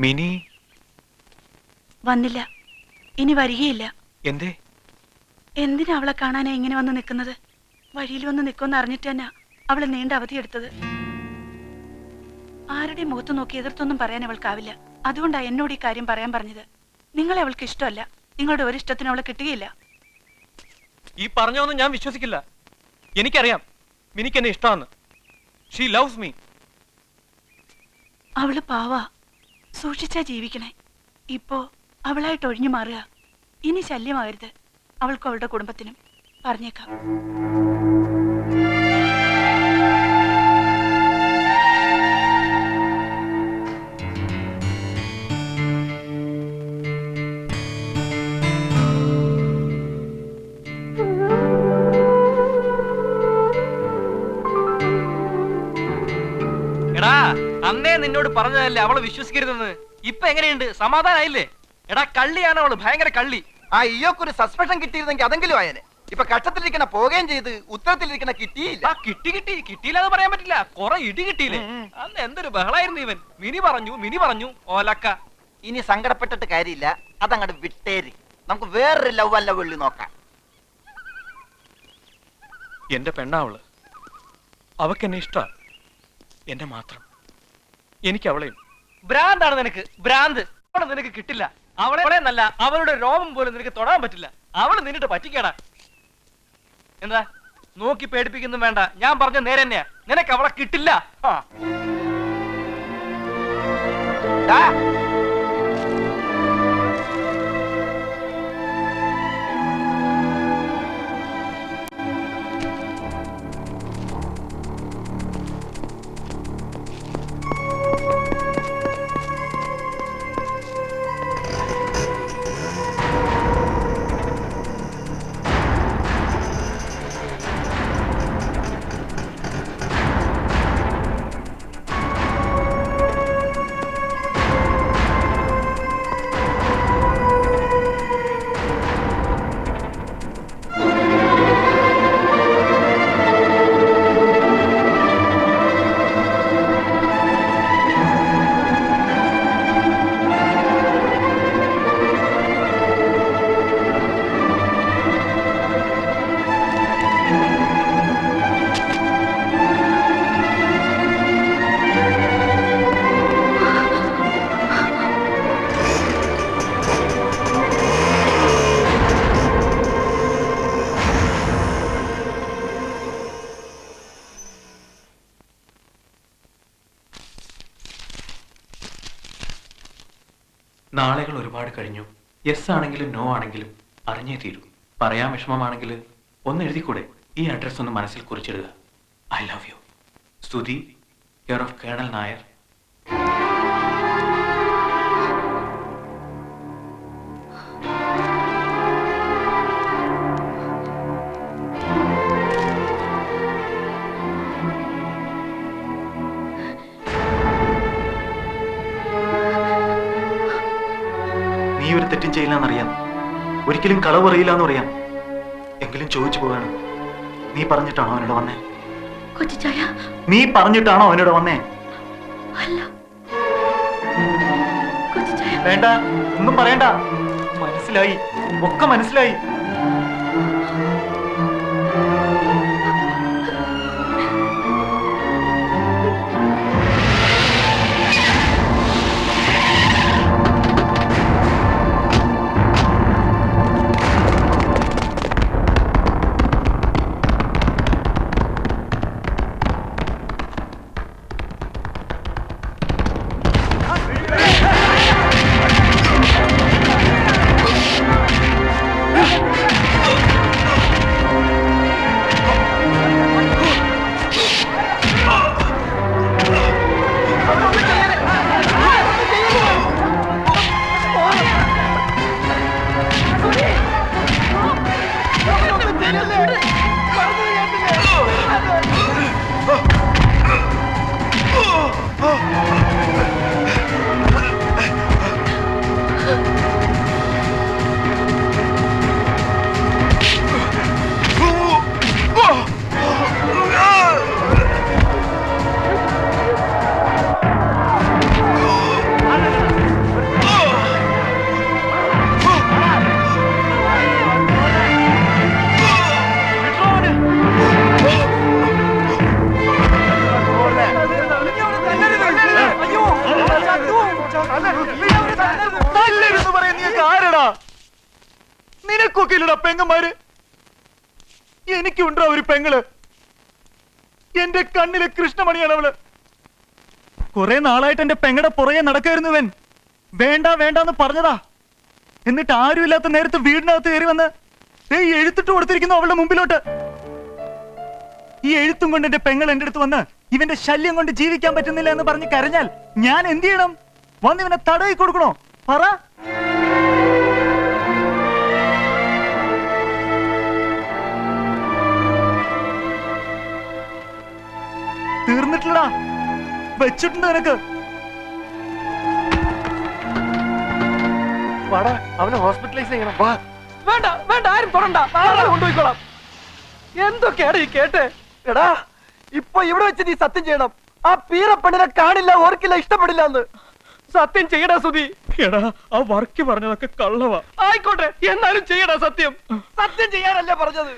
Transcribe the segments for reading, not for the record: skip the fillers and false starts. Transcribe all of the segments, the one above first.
Mini വന്നില്ല, ഇനി വരികയില്ല. എന്തേ? എന്തിനാ അവളെ കാണാനാ ഇങ്ങനെ വന്ന് നിൽക്കുന്നത്? വഴിയിൽ വന്ന് നിൽക്കുമെന്ന് അറിഞ്ഞിട്ട് തന്നെ അവള് നീണ്ട അവധിയെടുത്തത്. ആരുടെ മുഖത്ത് നോക്കി എതിർത്തൊന്നും പറയാൻ അവൾക്കാവില്ല. അതുകൊണ്ടാ എന്നോട് ഈ കാര്യം പറയാൻ പറഞ്ഞത്. നിങ്ങളെ അവൾക്ക് ഇഷ്ടമല്ല. നിങ്ങളുടെ ഒരു ഇഷ്ടത്തിന് അവളെ കിട്ടുകയില്ല. ഈ പറഞ്ഞൊന്നും ഞാൻ വിശ്വസിക്കില്ല. എനിക്കറിയാം മിനിക്ക് എന്നെ ഇഷ്ടമാണ്. She loves me. അവള് പാവാ, സൂക്ഷിച്ചാ ജീവിക്കണേ. ഇപ്പോ അവളായിട്ട് ഒഴിഞ്ഞു മാറുക. ഇനി ശല്യമാകരുത് അവൾക്കും അവളുടെ കുടുംബത്തിനും. പറഞ്ഞേക്കാം. എടാ, അന്നേ നിന്നോട് പറഞ്ഞതല്ലേ അവളെ വിശ്വസിക്കരുതെന്ന്. ഇപ്പൊ എങ്ങനെയുണ്ട്? സമാധാനായില്ലേ? എടാ, കള്ളിയാണ് അവള്, ഭയങ്കര കള്ളി. ആ ഇയോക്കൊരു സസ്പെൻഷൻ കിട്ടിയിരുന്നെങ്കിൽ അതെങ്കിലും ആയനെ. ഇപ്പൊ കഷ്ടത്തിലിരിക്കണ പോവുകയും ചെയ്ത് ഉത്തരത്തിലിരിക്കണ കിട്ടിയില്ല. കിട്ടിയില്ലെന്ന് പറയാൻ പറ്റില്ല. കുറെ ഇടി കിട്ടിയില്ലേ? അന്ന് എന്തൊരു ബഹളായിരുന്നു ഇവൻ. മിനി പറഞ്ഞു ഓലക്ക. ഇനി സങ്കടപ്പെട്ടിട്ട് കാര്യമില്ല, അതങ്ങോട്ട് വിട്ടേരി. നമുക്ക് വേറൊരു ലവ് അല്ല വെള്ളി നോക്കാം. എന്റെ പെണ്ണാവള്, അവക്കെന്നെ ഇഷ്ടാ. എന്നെ മാത്രം. എനിക്ക് അവളെയും. ഭ്രാന്താണ് നിനക്ക്, ഭ്രാന്ത്. അവളെ നിനക്ക് കിട്ടില്ല. അവളെ നല്ല അവളുടെ രോമം പോലും നിനക്ക് തൊടാൻ പറ്റില്ല. അവള് നിന്നിട്ട് പറ്റിക്കടാ. എന്താ നോക്കി പേടിപ്പിക്കുന്നു വേണ്ട. ഞാൻ പറഞ്ഞ നേരെ തന്നെയാ. നിനക്ക് അവളെ കിട്ടില്ല. നാളുകൾ ഒരുപാട് കഴിഞ്ഞു. യെസ് ആണെങ്കിലും നോ ആണെങ്കിലും അറിഞ്ഞേ തീരൂ. പറയാൻ വിഷമമാണെങ്കിൽ ഒന്ന് എഴുതിക്കൂടെ? ഈ അഡ്രസ് ഒന്ന് മനസ്സിൽ കുറിച്ചിടുക. ഐ ലവ് യു, സ്തുതി, കെയർ ഓഫ് കേണൽ നായർ. നീ ഒരു തെറ്റും ചെയ്യില്ലെന്നറിയാം. ഒരിക്കലും കളവ് അറിയില്ല എന്ന് പറയാം. എങ്കിലും ചോദിച്ചു പോവാണ്. നീ പറഞ്ഞിട്ടാണോ അവനോട് വന്നേ? നീ പറഞ്ഞിട്ടാണോ അവനോട് വന്നേ? വേണ്ട, ഒന്നും പറയണ്ട. മനസ്സിലായി, ഒക്കെ മനസ്സിലായി. നിനക്കൊക്കെ ഇല്ലടാ പെങ്ങന്മാര്. എനിക്കുണ്ടോ ഒരു പെങ്ങള്? എന്റെ കണ്ണിലെ കൃഷ്ണമണിയാണ് അവള്. കുറെ നാളായിട്ട് എന്റെ പെങ്ങടെ പുറകെ നടക്കായിരുന്നുവൻ. വേണ്ട വേണ്ടെന്ന് പറഞ്ഞതാ. എന്നിട്ട് ആരുമില്ലാത്ത നേരത്ത് വീടിനകത്ത് കയറി വന്ന് ഈ എഴുത്തിട്ട് കൊടുത്തിരിക്കുന്നു അവളുടെ മുമ്പിലോട്ട്. ഈ എഴുത്തും കൊണ്ട് എന്റെ പെങ്ങൾ എന്റെ അടുത്ത് വന്ന് ഇവന്റെ ശല്യം കൊണ്ട് ജീവിക്കാൻ പറ്റുന്നില്ല എന്ന് പറഞ്ഞ് കരഞ്ഞാൽ ഞാൻ എന്ത് ചെയ്യണം? വന്ന് ഇവനെ തടവി കൊടുക്കണോ? പറ. തീർന്നിട്ടില്ലടാ, വെച്ചിട്ടുണ്ട് നിനക്ക്. വാടാ, അവനെ ഹോസ്പിറ്റലൈസ് ചെയ്യണം. വാ. വേണ്ട വേണ്ട, ആരും തൊടണ്ട, നാളെ കൊണ്ടുപോയിക്കോളാം. എന്തൊക്കെയാണ് ഈ കേട്ടെ? എടാ, ഇപ്പൊ ഇവിടെ വെച്ച് നീ സത്യം ചെയ്യണം. ആ പീറപ്പെണ്ണിനെ കാണില്ല, ഓർക്കില്ല, ഇഷ്ടപ്പെടില്ല എന്ന്. സത്യം ചെയ്യടാ സുധി. എടാ, ആ വർക്കി പറഞ്ഞതൊക്കെ കള്ളവാ. ആയിക്കോട്ടെ, എന്നാലും ചെയ്യടാ സത്യം. സത്യം ചെയ്യാനല്ലേ പറഞ്ഞത്?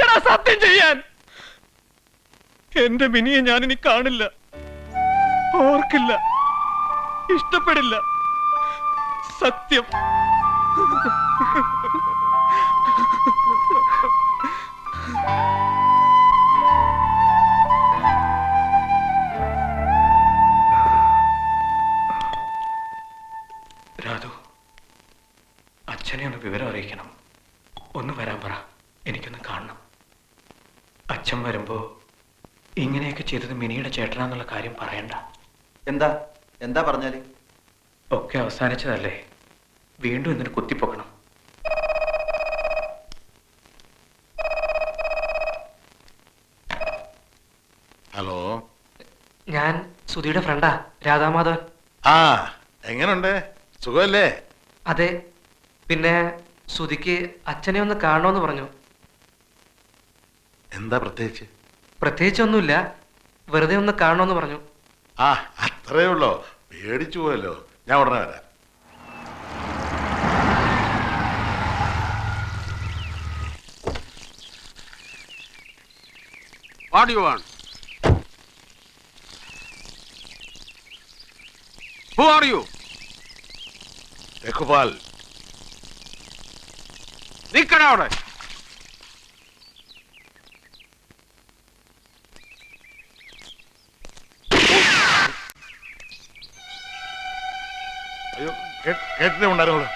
എടാ, സത്യം ചെയ്യാൻ. എന്റെ മിനിയെ ഞാനിനി കാണില്ല, ഓർക്കില്ല, ഇഷ്ടപ്പെടില്ല. സത്യം. രാധു, അച്ഛനെ ഒന്ന് വിവരം അറിയിക്കണം. ഒന്ന് വരാൻ പറ, എനിക്കൊന്ന് കാണണം. അച്ഛൻ വരുമ്പോ ഇങ്ങനെയൊക്കെ ചെയ്തത് മിനിയുടെ ചേട്ടനാന്നുള്ള കാര്യം പറയണ്ട. എന്താ എന്താ പറഞ്ഞാല്? ഒക്കെ അവസാനിച്ചതല്ലേ, വീണ്ടും എന്തിനു കുത്തിപ്പൊക്കണം? ഹലോ, ഞാൻ സുധിയുടെ ഫ്രണ്ടാ, രാധാമാധവൻ. ആ എങ്ങനുണ്ട്? സുഖമല്ലേ? അതെ, പിന്നെ സുധിക്ക് അച്ഛനെ ഒന്ന് കാണണമെന്ന് പറഞ്ഞു. എന്താ പ്രത്യേകിച്ച്? പ്രത്യേകിച്ചൊന്നുമില്ല, വെറുതെ ഒന്ന് കാണണമെന്ന് പറഞ്ഞു. ആ അത്രേ ഉള്ളോ? പേടിച്ചു പോയല്ലോ. ഞാൻ ഉടനെ വരാം. What do you want? Who are you? Raghupal. നിക്കണ അവിടെ. അയ്യോ, കേട്ടിട്ടേ ഉണ്ടായിരുന്നുള്ളൂ.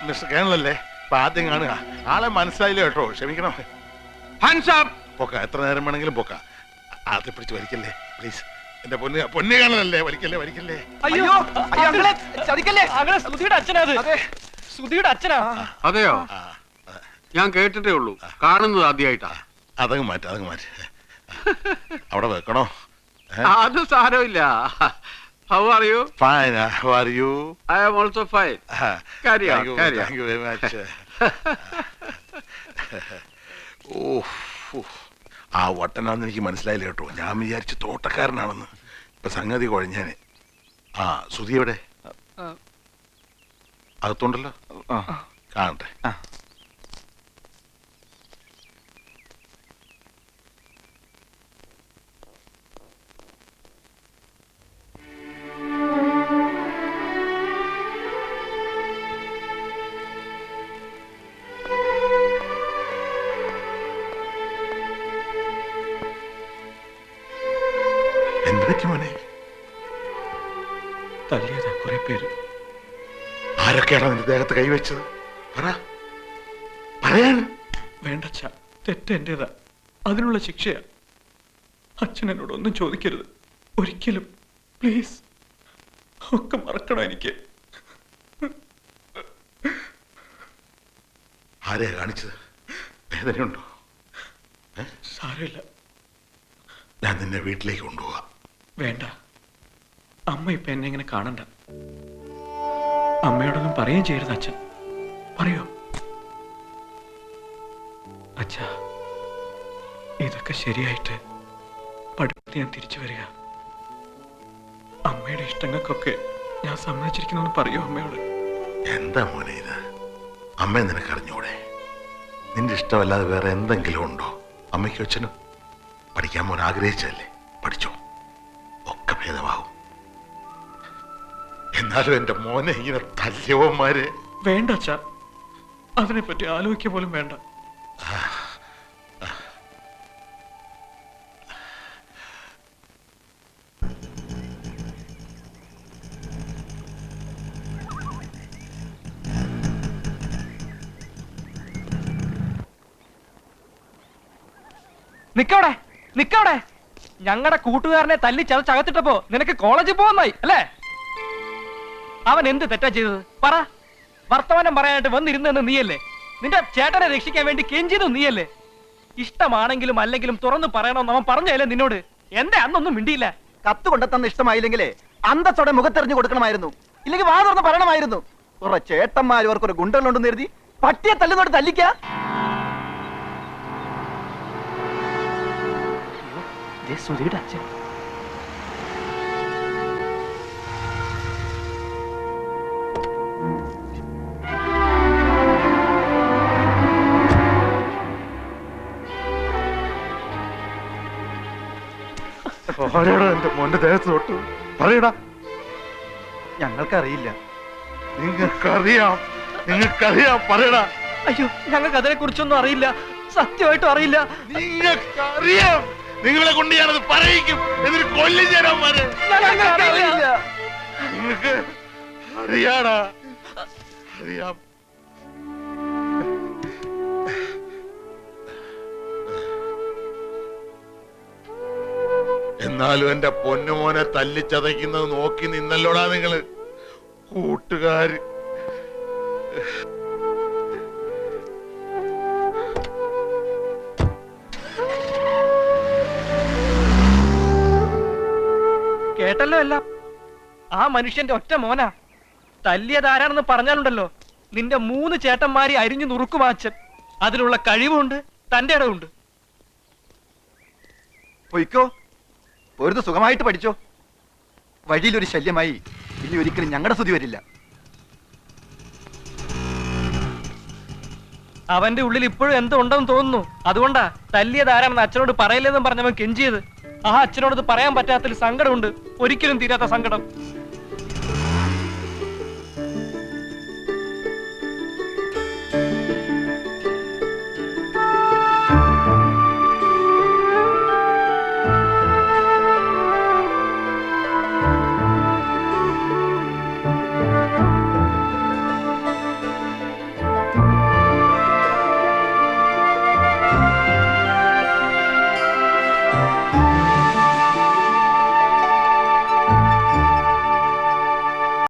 മിസ്റ്റർ കേണലല്ലേ? അപ്പൊ ആദ്യം കാണുക. ആളെ മനസ്സിലായില്ല കേട്ടോ, ക്ഷമിക്കണം. Hands up. പൊക്ക, എത്ര നേരം വേണമെങ്കിലും പൊക്ക. ആദ്യം പിടിച്ച് വലിക്കല്ലേ പ്ലീസ്. എന്റെ പൊന്നു കാണലല്ലേ, വലിക്കല്ലേ വലിക്കല്ലേ. അയ്യോ, അങ്ങളെ ചതിക്കല്ലേ? അങ്ങനെ സുധിയുടെ അച്ഛനാ അത്. അതെ, സുധിയുടെ അച്ഛനാ. അതെയോ? ആ, ഞാൻ കേട്ടിട്ടേ ഉള്ളൂ, കാണുന്നത് ആദ്യമായിട്ടാ. അതങ്ങ് മാറ്റി, അതങ്ങ് മാറ്റി. അവിടെ വെക്കണോ? അത് സാരമില്ല. How are you? Fine, how are you? I am also fine. Carry on, carry on. Thank you very much. ആ വട്ടനാന്ന് എനിക്ക് മനസ്സിലായില്ല കേട്ടോ. ഞാൻ വിചാരിച്ചു തോട്ടക്കാരനാണെന്ന്. ഇപ്പൊ സംഗതി കുഴഞ്ഞാന്. ആ സുധി എവിടെ? അകത്തുണ്ടല്ലോ, കാണട്ടെ. എന്തൊക്കെ മോനെ? തല്ലിയതാ കുറെ പേര്. ആരൊക്കെയാണ് നിന്റെ ദേഹത്ത് കൈവച്ചത്? പറ, പറയാൻ. വേണ്ടച്ച, തെറ്റ് എന്റേതാ, അതിനുള്ള ശിക്ഷയാ. അച്ഛൻ എന്നോട് ഒന്നും ചോദിക്കരുത്, ഒരിക്കലും, പ്ലീസ്. ഒക്കെ മറക്കണം എനിക്ക്. ആരെയാ കാണിച്ചത്? വേദനയുണ്ടോ? സാരമില്ല. ഞാൻ നിന്നെ വീട്ടിലേക്ക് കൊണ്ടുപോകാം. വേണ്ട, അമ്മ ഇപ്പൊ എന്നെ ഇങ്ങനെ കാണണ്ട. അമ്മയോടൊന്നും പറയുകയും ചെയ്യരുത് അച്ഛൻ. പറയോ? അച്ഛാ, ഇതൊക്കെ ശരിയായിട്ട് പഠിപ്പിച്ച് ഞാൻ തിരിച്ചു വരിക. അമ്മയുടെ ഇഷ്ടങ്ങൾക്കൊക്കെ ഞാൻ സമ്മതിച്ചിരിക്കുന്നു പറയൂ അമ്മയോട്. എന്താ മോനെ ഇത്? അമ്മ നിനക്ക് അറിഞ്ഞൂടെ? നിന്റെ ഇഷ്ടമല്ലാതെ വേറെ എന്തെങ്കിലും ഉണ്ടോ? അമ്മയ്ക്കും അച്ഛനും പഠിക്കാൻ മോൻ ആഗ്രഹിച്ചല്ലേ? പഠിച്ചോ, ഒക്കെ ഭേദമാകും. എന്നാലും എന്റെ മോനെ ഇങ്ങനെ തല്ലിയവന്മാരെ. വേണ്ട അച്ഛാ, അതിനെപ്പറ്റി ആലോചിക്കുക പോലും വേണ്ട. നിക്കവിടെ നിക്കവിടെ. ഞങ്ങളുടെ കൂട്ടുകാരനെ തല്ലി ചതച്ചകത്തിട്ടപ്പോ നിനക്ക് കോളേജിൽ പോകുന്നായി അല്ലേ? അവൻ എന്ത് തെറ്റാ ചെയ്തത് പറ. വർത്തമാനം പറയാനായിട്ട് വന്നിരുന്നെന്ന് നീയല്ലേ? നിന്റെ ചേട്ടനെ രക്ഷിക്കാൻ വേണ്ടി കെഞ്ചിയതും നീയല്ലേ? ഇഷ്ടമാണെങ്കിലും അല്ലെങ്കിലും തുറന്നു പറയണമെന്ന് അവൻ പറഞ്ഞല്ലേ നിന്നോട്? എന്റെ അന്നൊന്നും മിണ്ടിയില്ല. കത്ത് കൊണ്ടെത്തന്ന് ഇഷ്ടമായില്ലെങ്കിലേ അന്തസ്സോടെ മുഖത്തെറിഞ്ഞു കൊടുക്കണമായിരുന്നു, ഇല്ലെങ്കിൽ വാ തുറന്ന് പറയണമായിരുന്നു. കുറെ ചേട്ടന്മാർ ഇവർക്കൊരു ഗുണ്ടകളുണ്ടെന്ന് കരുതി പട്ടിയെ തല്ലുന്നോട് തല്ലിക്ക. സുധിയുടെ അച്ഛൻ. എന്റെ മോന്റെ ദേഹത്ത് തൊട്ടു പറയടാ. ഞങ്ങൾക്കറിയില്ല. നിങ്ങൾക്കറിയാം പറയടാ. അയ്യോ, ഞങ്ങൾക്ക് അതിനെ കുറിച്ചൊന്നും അറിയില്ല, സത്യമായിട്ടും അറിയില്ല. നിങ്ങൾക്കറിയാം. നിങ്ങളെ കൊണ്ട് ഞാനത് പറയിക്കും. എന്നിട്ട് കൊല്ലും ചേരാന്മാര്. ഞങ്ങൾക്കറിയില്ല. നിങ്ങൾക്ക് അറിയാടാ. അറിയാം. എന്നാലും എന്റെ പൊന്നുമോനെ തല്ലിച്ചതയ്ക്കുന്നത് നോക്കി നിന്നല്ലോടാ നിങ്ങള് കൂട്ടുകാര്. കേട്ടല്ലോ എല്ലാം. ആ മനുഷ്യന്റെ ഒറ്റ മോനാ. തല്ലിയതാരാണെന്ന് പറഞ്ഞാലുണ്ടല്ലോ നിന്റെ 3 ചേട്ടന്മാരെ അരിഞ്ഞു നുറുക്കുമാച്ചൻ. അതിനുള്ള കഴിവുണ്ട്, തന്റെ ഇടവുണ്ട്. പൊയ്ക്കോ, ഒരു സുഖമായിട്ട് പഠിച്ചോ. വഴിയിലൊരു ശല്യമായി ഇനി ഒരിക്കലും ഞങ്ങളുടെ സ്തുതി വരില്ല. അവന്റെ ഉള്ളിൽ ഇപ്പോഴും എന്തോ ഉണ്ടെന്ന് തോന്നുന്നു. അതുകൊണ്ടാ തല്ലിയതാരാണെന്ന് അച്ഛനോട് പറയില്ലെന്നും പറഞ്ഞവൻ കെഞ്ചിയത്. ആ അച്ഛനോട് പറയാൻ പറ്റാത്തൊരു സങ്കടമുണ്ട്, ഒരിക്കലും തീരാത്ത സങ്കടം.